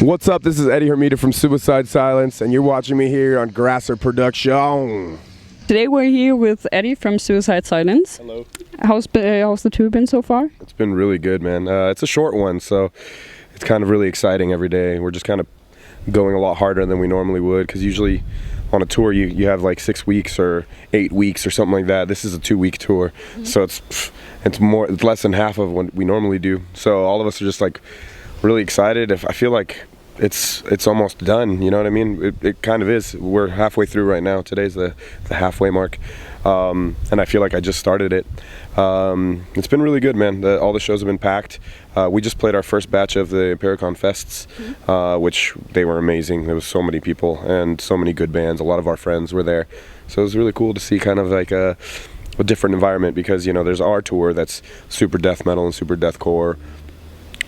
What's up? This is Eddie Hermida from Suicide Silence, and you're watching me here on Grasser Production. Today we're here with Eddie from Suicide Silence. Hello. How's the tour been so far? It's been really good, man. It's a short one, so it's kind of really exciting every day. We're just kind of going a lot harder than we normally would, because usually on a tour you have like 6 weeks or 8 weeks or something like that. This is a 2-week tour, so it's less than half of what we normally do. So all of us are just like really excited. I feel like it's almost done, you know what I mean? It kind of is. We're halfway through right now. Today's the halfway mark, and I feel like I just started it. It's been really good, man. All the shows have been packed. We just played our first batch of the Impericon Fests, which they were amazing. There was so many people and so many good bands. A lot of our friends were there, so it was really cool to see kind of like a different environment, because there's our tour that's super death metal and super deathcore,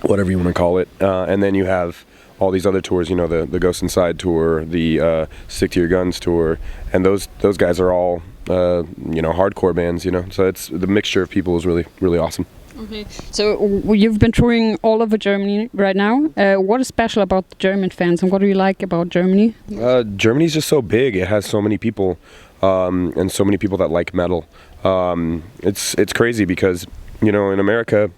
whatever you want to call it, and then you have all these other tours, the Ghost Inside tour, the Stick to Your Guns tour, and those guys are all hardcore bands, so it's the mixture of people is really, really awesome. Okay, so you've been touring all over Germany right now. What is special about the German fans, and what do you like about Germany? Germany's just so big. It has so many people, and so many people that like metal. It's crazy because in America,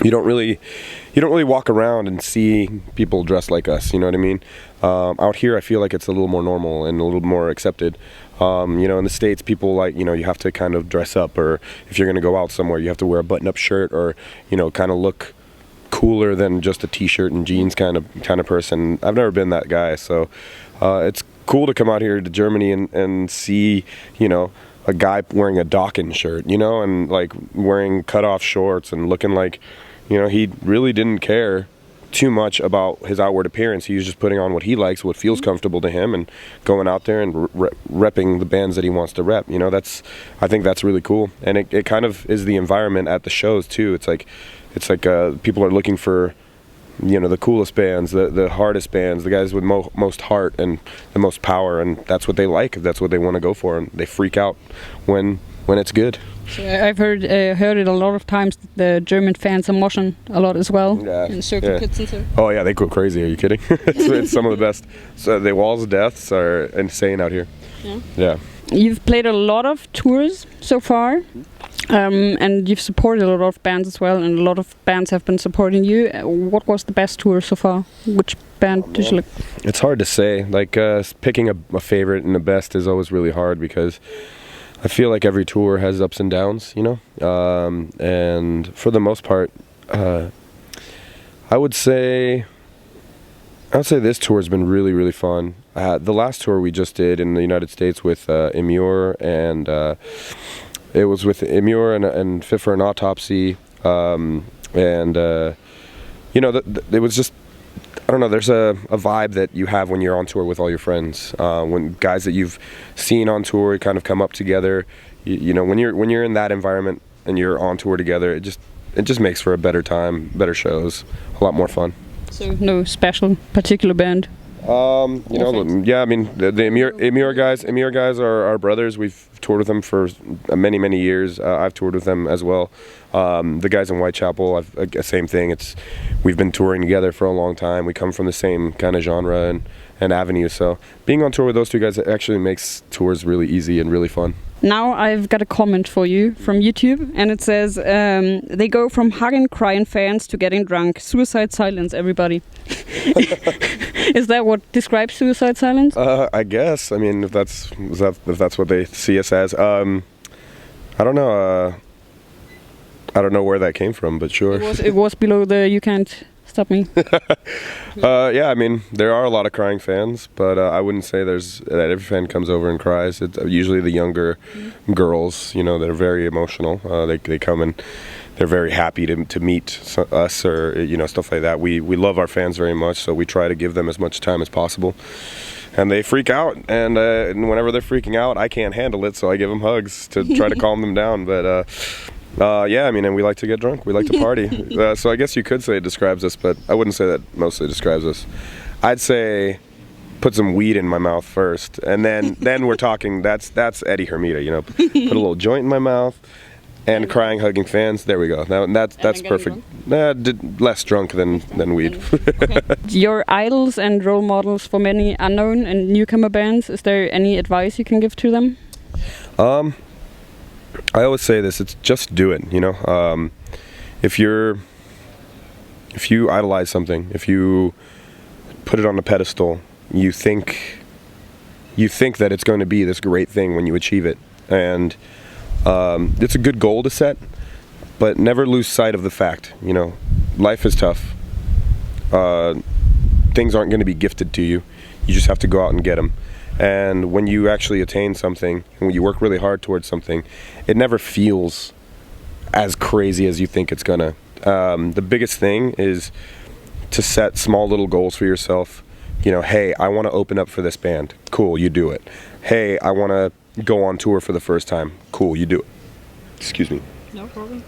you don't really walk around and see people dressed like us, you know what I mean? Out here, I feel like it's a little more normal and a little more accepted. In the States, people like, you have to kind of dress up, or if you're going to go out somewhere, you have to wear a button-up shirt, or, kind of look cooler than just a t-shirt and jeans kind of person. I've never been that guy, so it's cool to come out here to Germany and see, a guy wearing a Dawkins shirt, and like wearing cut-off shorts and looking like, he really didn't care too much about his outward appearance. He was just putting on what he likes, what feels comfortable to him, and going out there and repping the bands that he wants to rep. I think that's really cool, and it kind of is the environment at the shows too. It's like people are looking for the coolest bands, the hardest bands, the guys with most heart and the most power, and that's what they like. That's what they want to go for, and they freak out when it's good. So I've heard it a lot of times. The German fans are moshing a lot as well, in circle pits and so. Oh yeah, they go crazy. Are you kidding? it's some of the best. So the Walls of Deaths are insane out here. Yeah. You've played a lot of tours so far, and you've supported a lot of bands as well, and a lot of bands have been supporting you. What was the best tour so far? Which band did you like? It's hard to say. Like picking a favorite and the best is always really hard, because I feel like every tour has ups and downs, and for the most part, I would say this tour has been really, really fun. The last tour we just did in the United States with Immure, and it was with Immure and Fit for an Autopsy, it was just, I don't know, there's a vibe that you have when you're on tour with all your friends. When guys that you've seen on tour kind of come up together, when you're in that environment and you're on tour together, it just makes for a better time, better shows, a lot more fun. So no special particular band? Yeah, I mean the Immure guys are our brothers. We've toured with them for many years. I've toured with them as well. The guys in Whitechapel, same thing. We've been touring together for a long time. We come from the same kind of genre and avenue. So being on tour with those two guys actually makes tours really easy and really fun. Now I've got a comment for you from YouTube, and it says, they go from hugging crying fans to getting drunk. Suicide Silence, everybody. Is that what describes Suicide Silence? I guess. I mean, if that's what they see us as. I don't know. I don't know where that came from, but sure. It was below the "You Can't Stop Me." Yeah, I mean, there are a lot of crying fans, but I wouldn't say that every fan comes over and cries. It's usually the younger girls, that are very emotional. They come and they're very happy to meet us, or stuff like that. We love our fans very much, so we try to give them as much time as possible. And they freak out, and whenever they're freaking out, I can't handle it, so I give them hugs to try to calm them down. But yeah, I mean, and we like to get drunk. We like to party. So I guess you could say it describes us, but I wouldn't say that mostly describes us. I'd say put some weed in my mouth first, and then we're talking. That's Eddie Hermida, Put a little joint in my mouth, and crying, hugging fans. There we go. That's perfect. Less drunk than weed. Okay. Your idols and role models for many unknown and newcomer bands. Is there any advice you can give to them? I always say this: it's just do it. You know, if you idolize something, if you put it on a pedestal, you think that it's going to be this great thing when you achieve it, and it's a good goal to set, but never lose sight of the fact, you know, life is tough. Things aren't going to be gifted to you. You just have to go out and get them. And when you actually attain something, and when you work really hard towards something, it never feels as crazy as you think it's gonna. The biggest thing is to set small little goals for yourself. You know, hey, I want to open up for this band. Cool, you do it. Hey, I want to go on tour for the first time. Cool, you do it. Excuse me. No problem.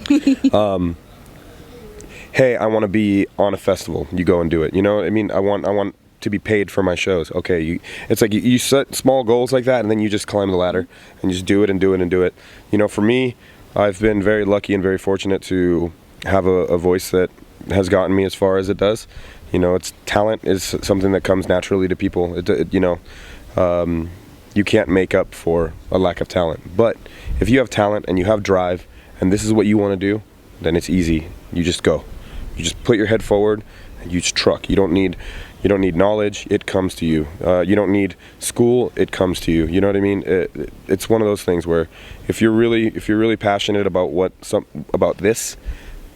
Hey, I want to be on a festival. You go and do it. You know, I mean, I want to be paid for my shows. Okay, it's like you set small goals like that, and then you just climb the ladder and you just do it and do it and do it. You know, for me, I've been very lucky and very fortunate to have a voice that has gotten me as far as it does. You know, talent is something that comes naturally to people. You know, you can't make up for a lack of talent. But if you have talent and you have drive, and this is what you want to do, then it's easy. You just go. You just put your head forward and you just truck. You don't need knowledge, it comes to you. You don't need school, it comes to you. You know what I mean? It's one of those things where if you're really passionate about about this,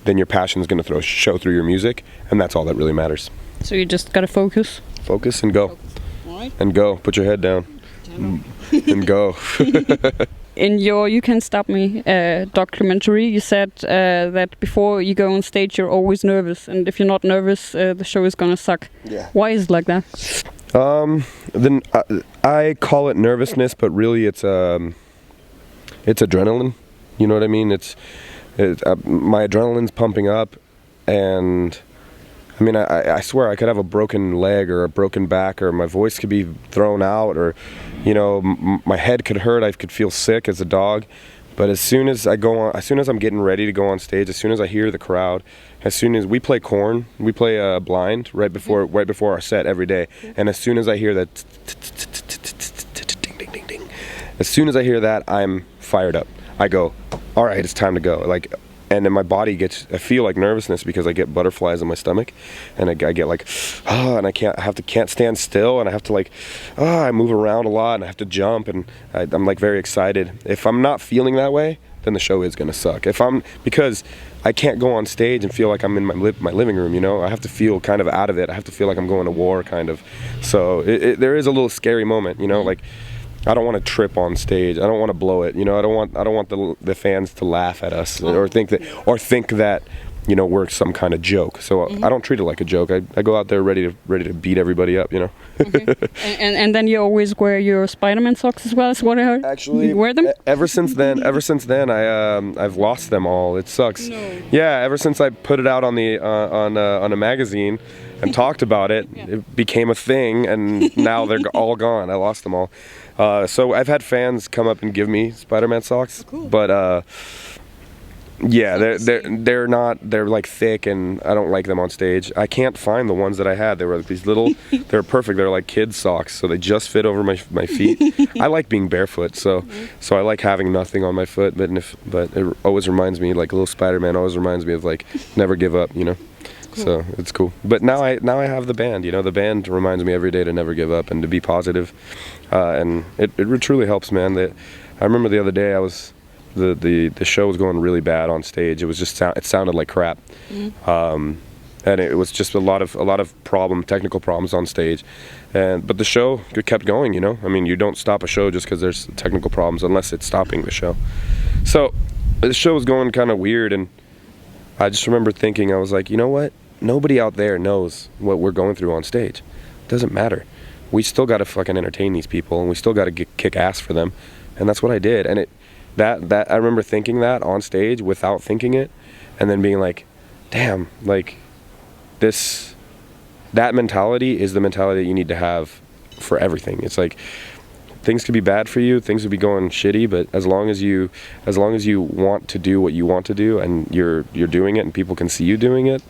then your passion is going to show through your music, and that's all that really matters. So you just gotta focus. Focus and go. Focus. All right. And go. Put your head down. And go. In your You Can Stop Me documentary, you said that before you go on stage, you're always nervous, and if you're not nervous, the show is gonna suck. Yeah. Why is it like that? Then I call it nervousness, but really it's adrenaline. You know what I mean? My adrenaline's pumping up, and I mean, I swear I could have a broken leg or a broken back, or my voice could be thrown out, or, you know, my head could hurt. I could feel sick as a dog. But as soon as I'm getting ready to go on stage, as soon as I hear the crowd, as soon as we play Korn, we play blind right before our set every day, and as soon as I hear that ding ding ding ding, as soon as I hear that, I'm fired up. I go, all right, it's time to go. Like, and then my body I feel like nervousness because I get butterflies in my stomach, and I get like, and I can't stand still, and I have to like, I move around a lot, and I have to jump, and I'm like very excited. If I'm not feeling that way, then the show is gonna suck. Because I can't go on stage and feel like I'm in my living room, you know? I have to feel kind of out of it. I have to feel like I'm going to war, kind of. So there is a little scary moment, you know, like, I don't want to trip on stage. I don't want to blow it. You know, I don't want the fans to laugh at us or think that, you know, we're some kind of joke. So I don't treat it like a joke. I go out there ready to beat everybody up. You know. Okay. and then you always wear your Spider-Man socks as well. Is what I heard. Actually, you wear them? Ever since then, I've lost them all. It sucks. No. Yeah. Ever since I put it out on a magazine and talked about it, it became a thing, and now they're all gone. I lost them all. So I've had fans come up and give me Spider-Man socks, cool. But yeah, they're like thick, and I don't like them on stage. I can't find the ones that I had. They were like these little, they're perfect. They're like kids socks, so they just fit over my feet. I like being barefoot, so I like having nothing on my foot. But it always reminds me, like a little Spider-Man always reminds me of like never give up, you know. Cool. So it's cool. But now I have the band. You know, the band reminds me every day to never give up and to be positive, and it truly helps, man. I remember the other day the show was going really bad on stage. It was just it sounded like crap, and it was just a lot of technical problems on stage, but the show kept going. You know, I mean, you don't stop a show just because there's technical problems unless it's stopping the show. So the show was going kind of weird, and I just remember thinking, I was like, you know what? Nobody out there knows what we're going through on stage. It doesn't matter. We still got to fucking entertain these people, and we still got to kick ass for them, and that's what I did. And that I remember thinking that on stage without thinking it, and then being like, damn, like that mentality is the mentality that you need to have for everything. It's like things could be bad for you, things would be going shitty, but as long as you want to do what you want to do, and you're doing it, and people can see you doing it,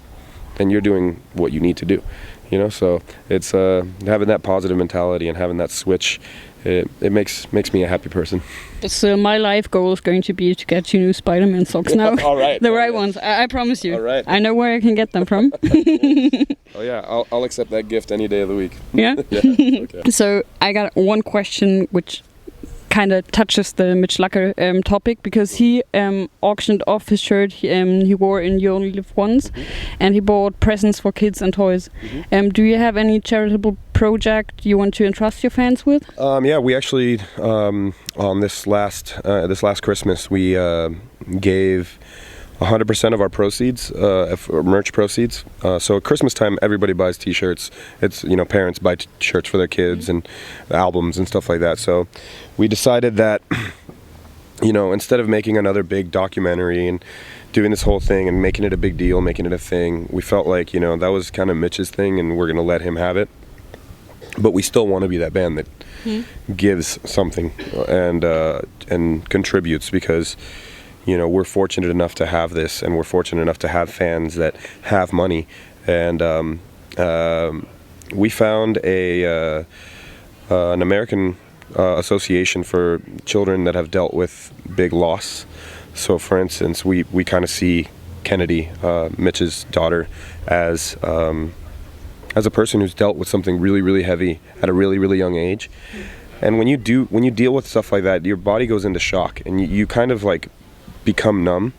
then you're doing what you need to do, you know. So it's having that positive mentality and having that switch. It makes me a happy person. So my life goal is going to be to get you new Spider-Man socks now. All right. The right ones. I promise you. All right. I know where I can get them from. Oh yeah, I'll accept that gift any day of the week. Yeah? Yeah. Okay. So I got one question which kind of touches the Mitch Lacker topic, because he auctioned off his shirt he wore in You Only Live Once, and he bought presents for kids and toys. Do you have any charitable project you want to entrust your fans with? Yeah, we actually on this last Christmas we gave 100% of our proceeds, merch proceeds. So at Christmas time, everybody buys T-shirts. It's, you know, parents buy shirts for their kids and albums and stuff like that. So we decided that, you know, instead of making another big documentary and doing this whole thing and making it a big deal, making it a thing, we felt like, you know, that was kind of Mitch's thing, and we're gonna let him have it. But we still want to be that band that gives something and contributes, because, you know, we're fortunate enough to have this, and we're fortunate enough to have fans that have money. And we found an American association for children that have dealt with big loss. So, for instance, we kind of see Kennedy, Mitch's daughter, as a person who's dealt with something really, really heavy at a really, really young age. And when you deal with stuff like that, your body goes into shock, and you kind of like become numb.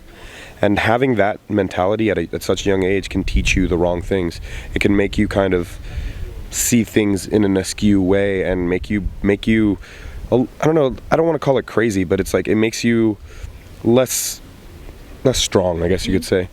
And having that mentality at such a young age can teach you the wrong things. It can make you kind of see things in an askew way, and make you I don't know, I don't want to call it crazy, but it's like it makes you less strong, I guess you could say.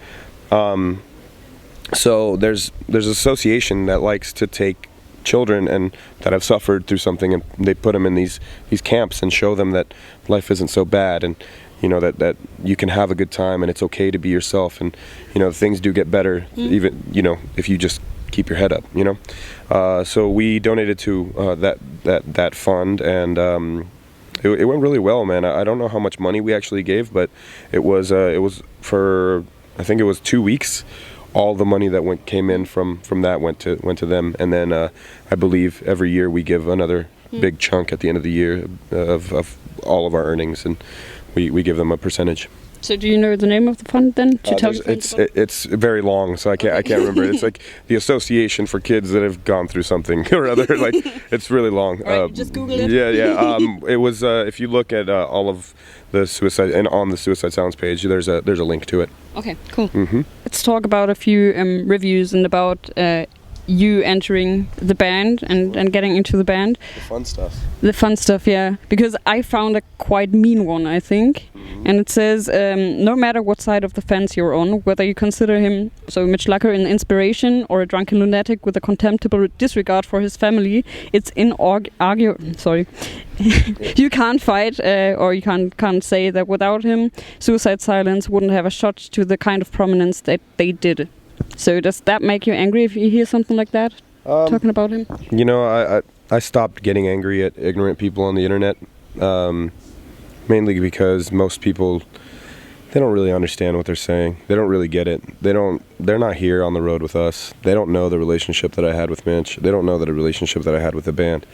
So there's an association that likes to take children and that have suffered through something, and they put them in these camps and show them that life isn't so bad, and you know that you can have a good time, and it's okay to be yourself, and you know things do get better, even, you know, if you just keep your head up, you know. So we donated to that fund, and it went really well, man. I don't know how much money we actually gave, but it was for, I think it was 2 weeks. All the money that came in from that went to them, and then I believe every year we give another big chunk at the end of the year of all of our earnings, and we give them a percentage. So do you know the name of the fund then? It's very long, so I can't remember. It's like the Association for Kids that have gone through something or other. Like, it's really long. Right, just Google it. Yeah. It was if you look at all of the suicide, and on the Suicide Silence page, there's a link to it. Okay, cool. Let's talk about a few reviews and about you entering the band and getting into the band. The fun stuff. The fun stuff, yeah. Because I found a quite mean one, I think. And it says, no matter what side of the fence you're on, whether you consider him, so Mitch Lacker, an inspiration or a drunken lunatic with a contemptible disregard for his family, it's sorry. You can't fight, or you can't say that without him, Suicide Silence wouldn't have a shot to the kind of prominence that they did. So does that make you angry if you hear something like that, talking about him? You know, I stopped getting angry at ignorant people on the internet, mainly because most people, they don't really understand what they're saying. They don't really get it. They're not here on the road with us. They don't know the relationship that I had with Mitch. They don't know the relationship that I had with the band.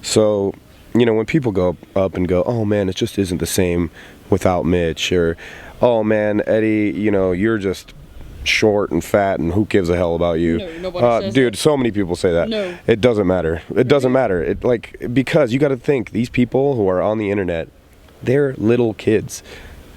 So, you know, when people go up and go, oh man, it just isn't the same without Mitch, or, oh man, Eddie, you know, you're just short and fat and who gives a hell about you. No, nobody says dude, that. so many people say that. No. It doesn't matter. It doesn't matter. Because you got to think, these people who are on the internet, they're little kids.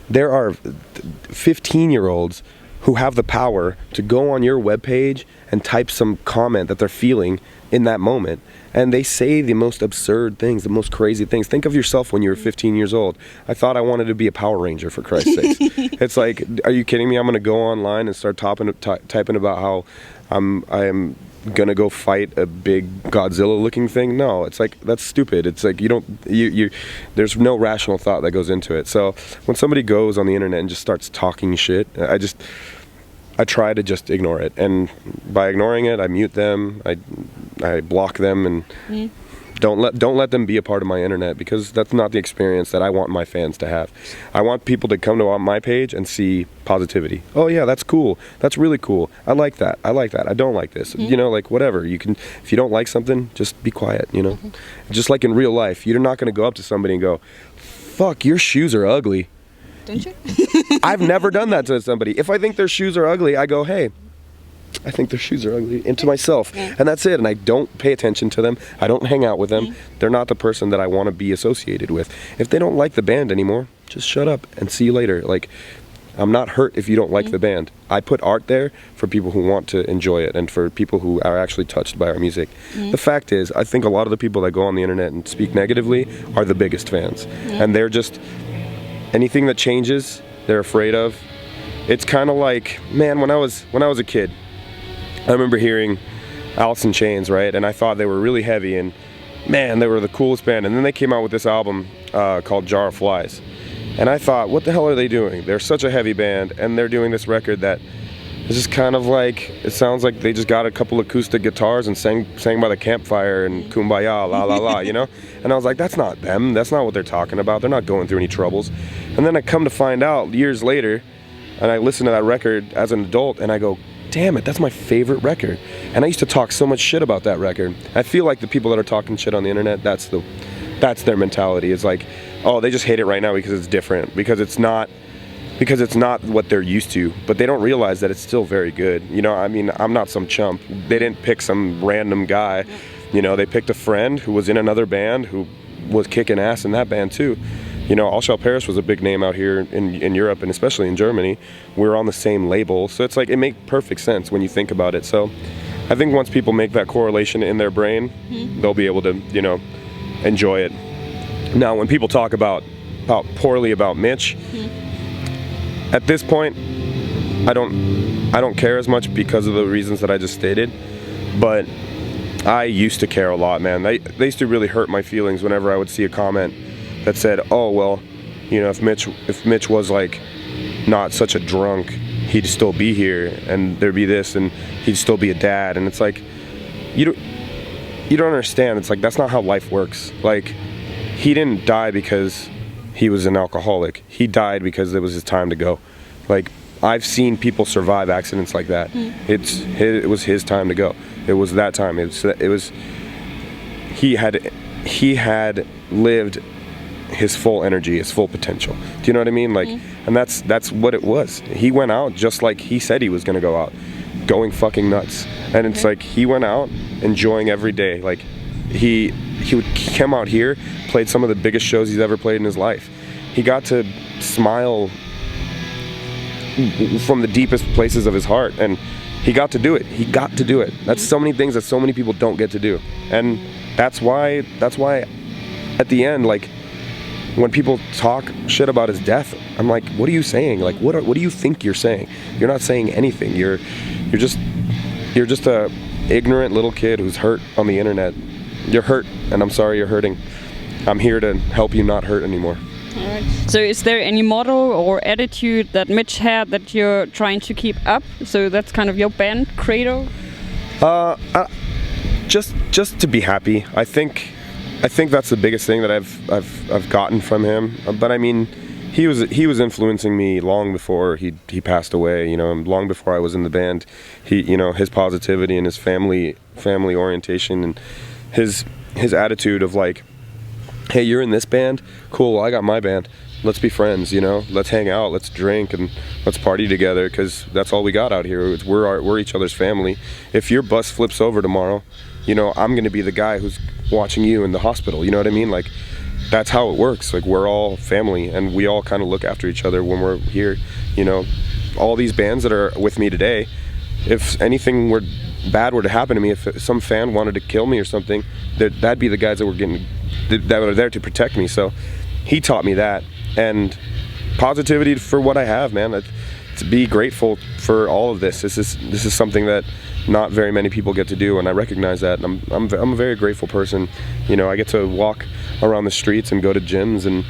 There are 15-year-olds who have the power to go on your webpage and type some comment that they're feeling in that moment, and they say the most absurd things, the most crazy things. Think of yourself when you were 15 years old. I thought I wanted to be a Power Ranger, for Christ's sake. It's like, are you kidding me? I'm going to go online and start typing about how I am going to go fight a big Godzilla-looking thing? No, it's like, that's stupid. It's like, there's no rational thought that goes into it. So when somebody goes on the internet and just starts talking shit, I try to just ignore it, and by ignoring it, I mute them, I block them, and Don't let them be a part of my internet, because that's not the experience that I want my fans to have. I want people to come to my page and see positivity. Oh yeah, that's cool. That's really cool. I like that. I don't like this. You know, like whatever. You can, if you don't like something, just be quiet, you know. Just like in real life, you're not going to go up to somebody and go, "Fuck, your shoes are ugly." Don't you? I've never done that to somebody. If I think their shoes are ugly, I go, "Hey, I think their shoes are ugly," into myself, and that's it. And I don't pay attention to them. I don't hang out with them. They're not the person that I want to be associated with. If they don't like the band anymore, just shut up and see you later. Like, I'm not hurt if you don't like the band. I put art there for people who want to enjoy it and for people who are actually touched by our music. The fact is, I think a lot of the people that go on the internet and speak negatively are the biggest fans, and they're just, anything that changes, they're afraid of. It's kind of like, man, when I was a kid, I remember hearing Alice in Chains, right? And I thought they were really heavy, and man, they were the coolest band. And then they came out with this album called Jar of Flies. And I thought, what the hell are they doing? They're such a heavy band, and they're doing this record that is just kind of like, it sounds like they just got a couple acoustic guitars and sang by the campfire and kumbaya, la la la, you know? And I was like, that's not them. That's not what they're talking about. They're not going through any troubles. And then I come to find out years later, and I listen to that record as an adult, and I go, damn it, that's my favorite record. And I used to talk so much shit about that record. I feel like the people that are talking shit on the internet, that's their mentality. It's like, oh, they just hate it right now because it's different, because it's not what they're used to. But they don't realize that it's still very good. You know, I mean, I'm not some chump. They didn't pick some random guy. You know, they picked a friend who was in another band who was kicking ass in that band too. You know, All Shall Perish was a big name out here in Europe, and especially in Germany. We were on the same label, so it's like, it makes perfect sense when you think about it. So I think once people make that correlation in their brain, they'll be able to, you know, enjoy it. Now, when people talk about poorly about Mitch, at this point, I don't care as much because of the reasons that I just stated, but I used to care a lot, man. They used to really hurt my feelings whenever I would see a comment that said, oh, well, you know, if Mitch was like not such a drunk, he'd still be here, and there'd be this, and he'd still be a dad. And it's like, you don't understand. It's like, that's not how life works. Like, he didn't die because he was an alcoholic. He died because it was his time to go. Like, I've seen people survive accidents like that. It was his time to go. It was that time. He had lived his full energy, his full potential. Do you know what I mean? Like, and that's what it was. He went out just like he said he was gonna go out, going fucking nuts. And it's like, he went out enjoying every day. Like, he came out here, played some of the biggest shows he's ever played in his life. He got to smile from the deepest places of his heart, and he got to do it. He got to do it. That's so many things that so many people don't get to do. And that's why at the end, like, when people talk shit about his death, I'm like, what are you saying? Like, what do you think you're saying? You're not saying anything. You're just a ignorant little kid who's hurt on the internet. You're hurt, and I'm sorry you're hurting. I'm here to help you not hurt anymore. All right. So is there any motto or attitude that Mitch had that you're trying to keep up? So that's kind of your band credo? Just to be happy. I think that's the biggest thing that I've gotten from him. But I mean, he was influencing me long before he passed away. You know, and long before I was in the band. You know, his positivity and his family orientation and his attitude of like, hey, you're in this band? Cool, well, I got my band. Let's be friends, you know? Let's hang out, let's drink, and let's party together, because that's all we got out here. We're each other's family. If your bus flips over tomorrow, you know, I'm going to be the guy who's watching you in the hospital, you know what I mean? Like, that's how it works. Like, we're all family, and we all kind of look after each other when we're here, you know? All these bands that are with me today, if anything bad were to happen to me, if some fan wanted to kill me or something, that'd be the guys that were there to protect me. So he taught me that, and positivity for what I have, man. To be grateful for all of this. This is something that not very many people get to do, and I recognize that. And I'm a very grateful person. You know, I get to walk around the streets and go to gyms and,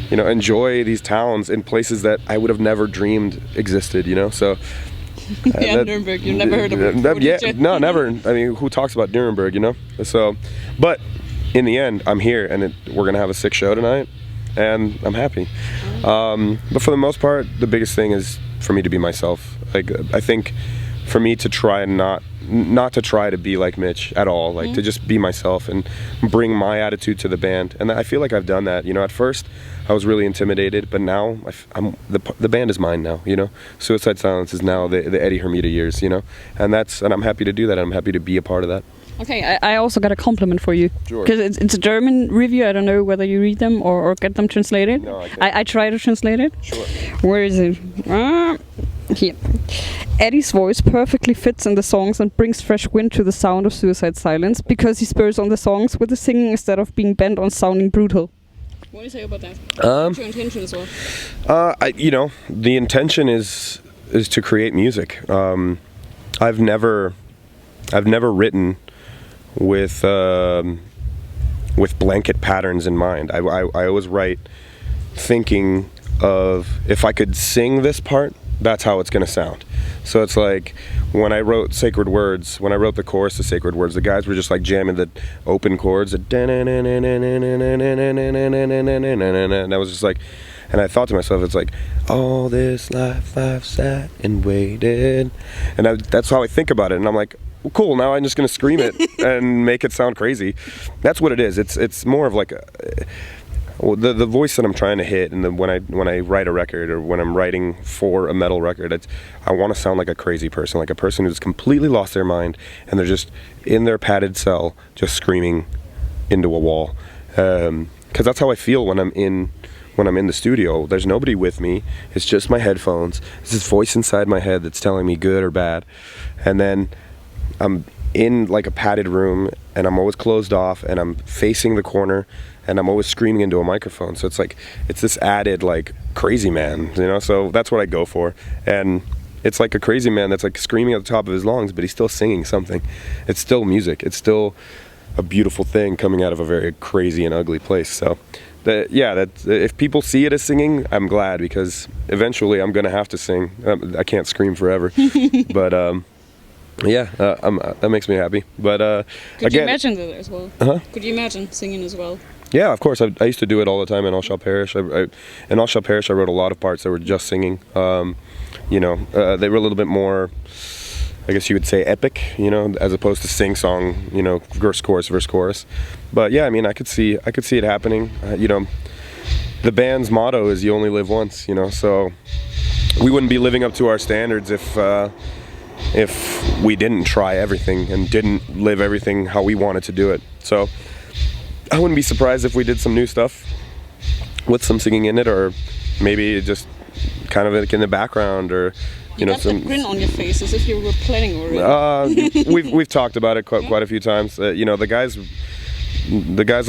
you know, enjoy these towns in places that I would have never dreamed existed. You know, so. Nuremberg. You never heard of it? Yeah, no, never. I mean, who talks about Nuremberg, you know? So, but in the end, I'm here, and we're gonna have a sick show tonight, and I'm happy. But for the most part, the biggest thing is for me to be myself. Like, I think for me to try and not to try to be like Mitch at all, like to just be myself and bring my attitude to the band. And I feel like I've done that. You know, at first I was really intimidated, but now the band is mine now. You know, Suicide Silence is now the Eddie Hermida years. You know, and I'm happy to do that. I'm happy to be a part of that. Okay, I also got a compliment for you. Sure. Because it's a German review. I don't know whether you read them or get them translated. No, I can't. I try to translate it. Sure. Where is it? Here. Eddie's voice perfectly fits in the songs and brings fresh wind to the sound of Suicide Silence because he spurs on the songs with the singing instead of being bent on sounding brutal. What do you say about that? What's your intention as well? You know, the intention is to create music. I've never written with blanket patterns in mind. I always write thinking of, if I could sing this part, that's how it's going to sound. So it's like when I wrote Sacred Words, when I wrote the chorus to Sacred Words, the guys were just like jamming the open chords, and I was just like, and I thought to myself, it's like, all this life I've sat and waited, and that's how I think about it. And I'm like, well, cool, now I'm just gonna scream it and make it sound crazy. That's what it is. It's more of like the voice that I'm trying to hit, and when I write a record or when I'm writing for a metal record, I want to sound like a crazy person, like a person who's completely lost their mind and they're just in their padded cell, just screaming into a wall. Because that's how I feel when I'm in the studio. There's nobody with me. It's just my headphones. It's this voice inside my head that's telling me good or bad, and then I'm in like a padded room, and I'm always closed off, and I'm facing the corner, and I'm always screaming into a microphone. So it's like, it's this added like crazy man, you know? So that's what I go for. And it's like a crazy man that's like screaming at the top of his lungs, but he's still singing something. It's still music. It's still a beautiful thing coming out of a very crazy and ugly place. So if people see it as singing, I'm glad, because eventually I'm gonna have to sing. I can't scream forever. But that makes me happy. But could you imagine that as well? Could you imagine singing as well? Yeah, of course. I used to do it all the time in All Shall Perish. In All Shall Perish, I wrote a lot of parts that were just singing. You know, they were a little bit more, I guess you would say, epic, you know, as opposed to sing-song, you know, verse, chorus. But yeah, I mean, I could see it happening. You know, the band's motto is "You only live once," you know, so we wouldn't be living up to our standards if we didn't try everything and didn't live everything how we wanted to do it. So I wouldn't be surprised if we did some new stuff with some singing in it, or maybe just kind of like in the background, or you know, got that grin on your face as if you were planning already. We've talked about it quite a few times. You know, the guys on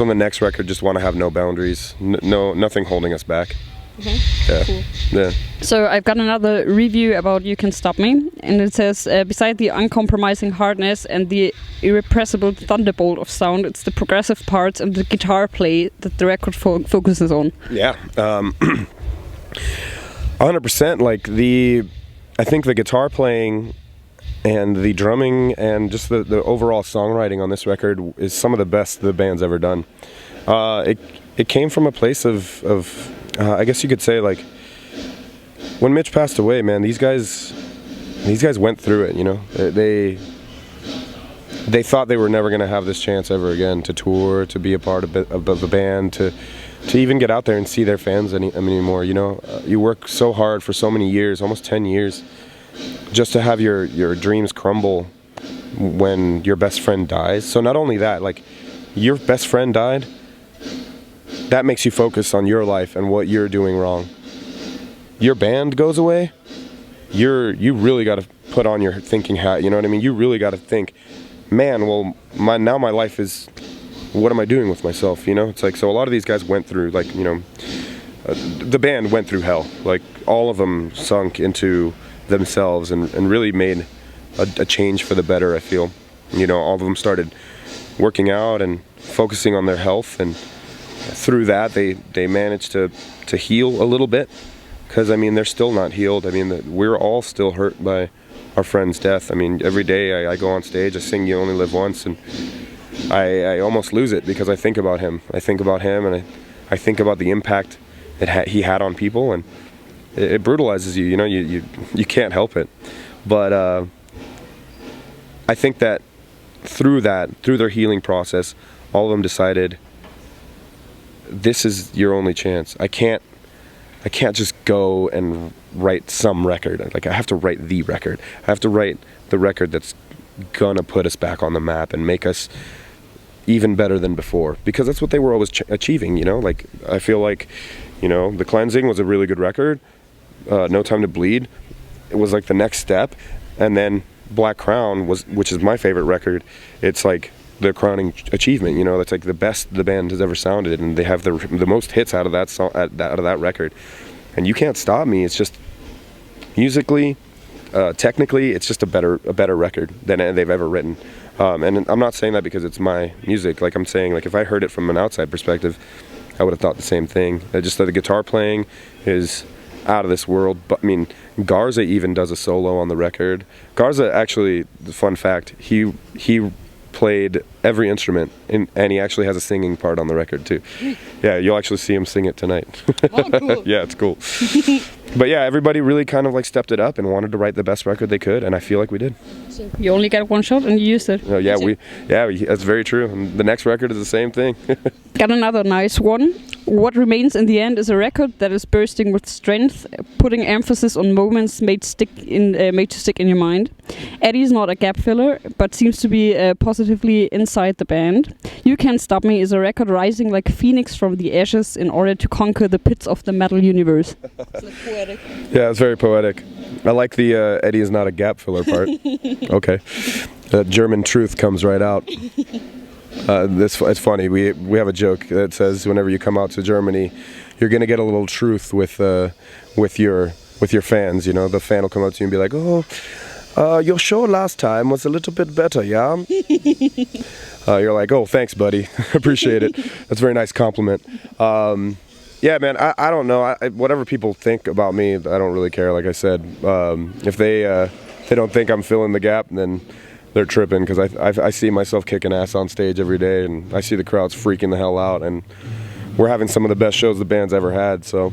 the next record just want to have no boundaries, nothing holding us back. Okay. Yeah. Cool. Yeah. So I've got another review about You Can Stop Me, and it says, beside the uncompromising hardness and the irrepressible thunderbolt of sound, it's the progressive parts and the guitar play that the record focuses on. Yeah. 100%. Like I think the guitar playing and the drumming and just the overall songwriting on this record is some of the best the band's ever done. It came from a place of I guess you could say, like, when Mitch passed away, man, these guys went through it, you know. They thought they were never going to have this chance ever again to tour, to be a part of the band, to even get out there and see their fans anymore, you know. You work so hard for so many years, almost 10 years, just to have your dreams crumble when your best friend dies. So not only that, like, your best friend died, that makes you focus on your life and what you're doing wrong. Your band goes away, you really got to put on your thinking hat, you know what I mean? You really got to think, man, well, my life is, what am I doing with myself, you know? It's like, so a lot of these guys went through, like, you know, the band went through hell. Like, all of them sunk into themselves and really made a change for the better, I feel. You know, all of them started working out and focusing on their health, and through that they managed to heal a little bit, because I mean, they're still not healed. I mean, we're all still hurt by our friend's death. I mean, every day I go on stage, I sing "You Only Live Once," and I almost lose it because I think about him. I think about him, and I think about the impact he had on people, and it brutalizes you. You know, you can't help it. But I think that through their healing process, all of them decided, this is your only chance. I can't just go and write some record. Like, I have to write the record. I have to write the record that's gonna put us back on the map and make us even better than before, because that's what they were always achieving, you know. Like, I feel like, you know, The Cleansing was a really good record. No Time to Bleed, it was like the next step, and then Black Crown which is my favorite record. It's like the crowning achievement, you know. That's like the best the band has ever sounded, and they have the most hits out of that song, out of that record. And you can't stop me. It's just musically, technically, it's just a better record than they've ever written. And I'm not saying that because it's my music. Like, I'm saying, like, if I heard it from an outside perspective, I would have thought the same thing. Just that the guitar playing is out of this world. But I mean, Garza even does a solo on the record. Garza, actually, the fun fact, he played every instrument, and he actually has a singing part on the record too. Yeah, you'll actually see him sing it tonight. Oh, cool. Yeah, it's cool. But yeah, everybody really kind of like stepped it up and wanted to write the best record they could, and I feel like we did. So you only got one shot and you used it. Oh, yeah, that's very true. And the next record is the same thing. Got another nice one. What Remains in the End is a record that is bursting with strength, putting emphasis on moments made to stick in your mind. Eddie is not a gap filler, but seems to be positively inside the band. You Can't Stop Me is a record rising like a phoenix from the ashes in order to conquer the pits of the metal universe. It's like poetic. Yeah, it's very poetic. I like the Eddie is not a gap filler part. Okay. That German truth comes right out. It's funny. We have a joke that says whenever you come out to Germany, you're gonna get a little truth with your fans. You know, the fan will come up to you and be like, "Oh, your show last time was a little bit better, yeah." You're like, "Oh, thanks, buddy. Appreciate it. That's a very nice compliment." Yeah, man. I don't know. Whatever people think about me, I don't really care. Like I said, if they don't think I'm filling the gap, then they're tripping, because I see myself kicking ass on stage every day, and I see the crowds freaking the hell out, and we're having some of the best shows the band's ever had. So,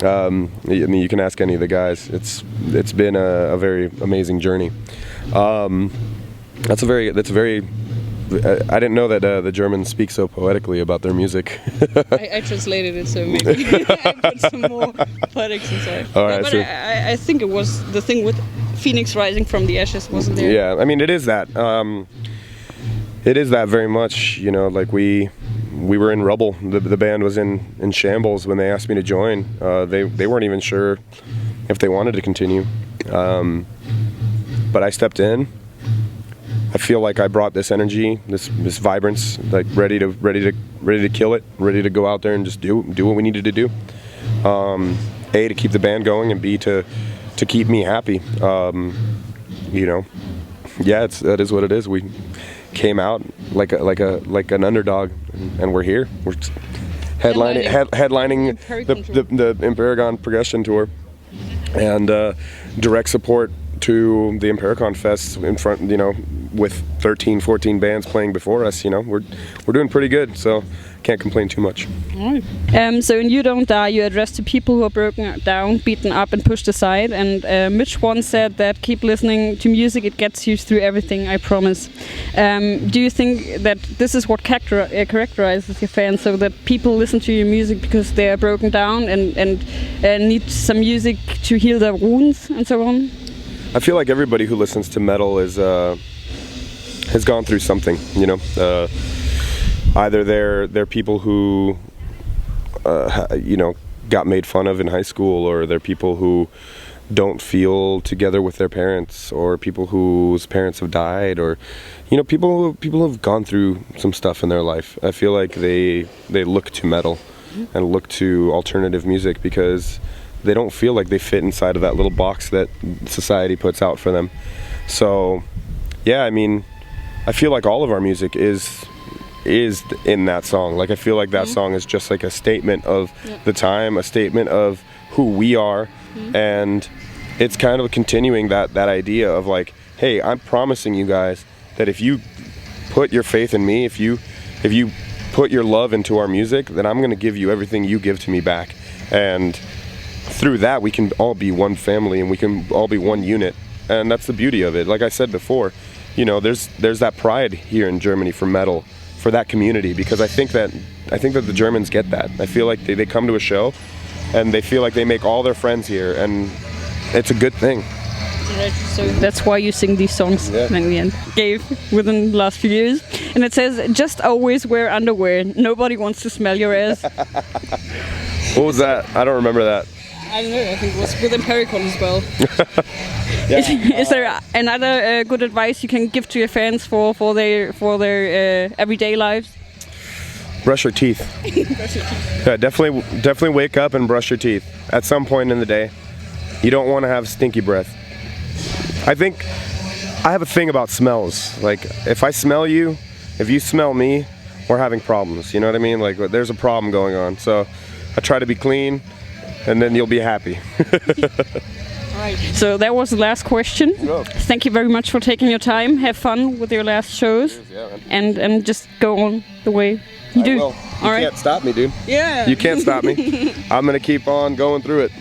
I mean, you can ask any of the guys. It's been a very amazing journey. That's very. I didn't know that the Germans speak so poetically about their music. I translated it, so maybe I put some more poetics inside. All right, but I think it was the thing with Phoenix rising from the ashes, wasn't there? Yeah, I mean, it is that. It is that very much. You know, like we were in rubble. The band was in shambles when they asked me to join. They weren't even sure if they wanted to continue. But I stepped in. I feel like I brought this energy, this vibrance, like ready to kill it, ready to go out there and just do what we needed to do. A, to keep the band going, and B, to keep me happy. You know, yeah, that is what it is. We came out like an underdog, and we're here. We're headlining the Impericon Progression Tour, and direct support to the Impericon Fest in front, you know, with 13, 14 bands playing before us. You know, we're doing pretty good, so can't complain too much. So in You Don't Die, you address to people who are broken down, beaten up, and pushed aside. And Mitch once said that keep listening to music; it gets you through everything. I promise. Do you think that this is what characterizes your fans, so that people listen to your music because they are broken down and need some music to heal their wounds and so on? I feel like everybody who listens to metal has gone through something, you know. Either they're people who, you know, got made fun of in high school, or they're people who don't feel together with their parents, or people whose parents have died, or, you know, people who have gone through some stuff in their life. I feel like they look to metal and look to alternative music because they don't feel like they fit inside of that little box that society puts out for them. So, yeah, I mean, I feel like all of our music is in that song. Like, I feel like that song is just like a statement of the time, a statement of who we are, and it's kind of continuing that idea of like, hey, I'm promising you guys that if you put your faith in me, if you put your love into our music, then I'm going to give you everything you give to me back. And through that, we can all be one family and we can all be one unit. And that's the beauty of it. Like I said before, you know, there's that pride here in Germany for metal, for that community, because I think that the Germans get that. I feel like they come to a show and they feel like they make all their friends here, and it's a good thing. So that's why you sing these songs in the end. Gave within the last few years. And it says, just always wear underwear. Nobody wants to smell your ass. What was that? I don't remember that. I don't know, I think it was within Pericon as well. Is there another good advice you can give to your fans for their everyday lives? Brush your teeth. Yeah, definitely wake up and brush your teeth at some point in the day. You don't want to have stinky breath. I think I have a thing about smells. Like, if I smell you, if you smell me, we're having problems. You know what I mean? Like, there's a problem going on. So I try to be clean, and then you'll be happy. Right. So that was the last question. Oh. Thank you very much for taking your time. Have fun with your last shows. And just go on the way you do. You can't stop me, dude. Yeah. You can't stop me. I'm going to keep on going through it.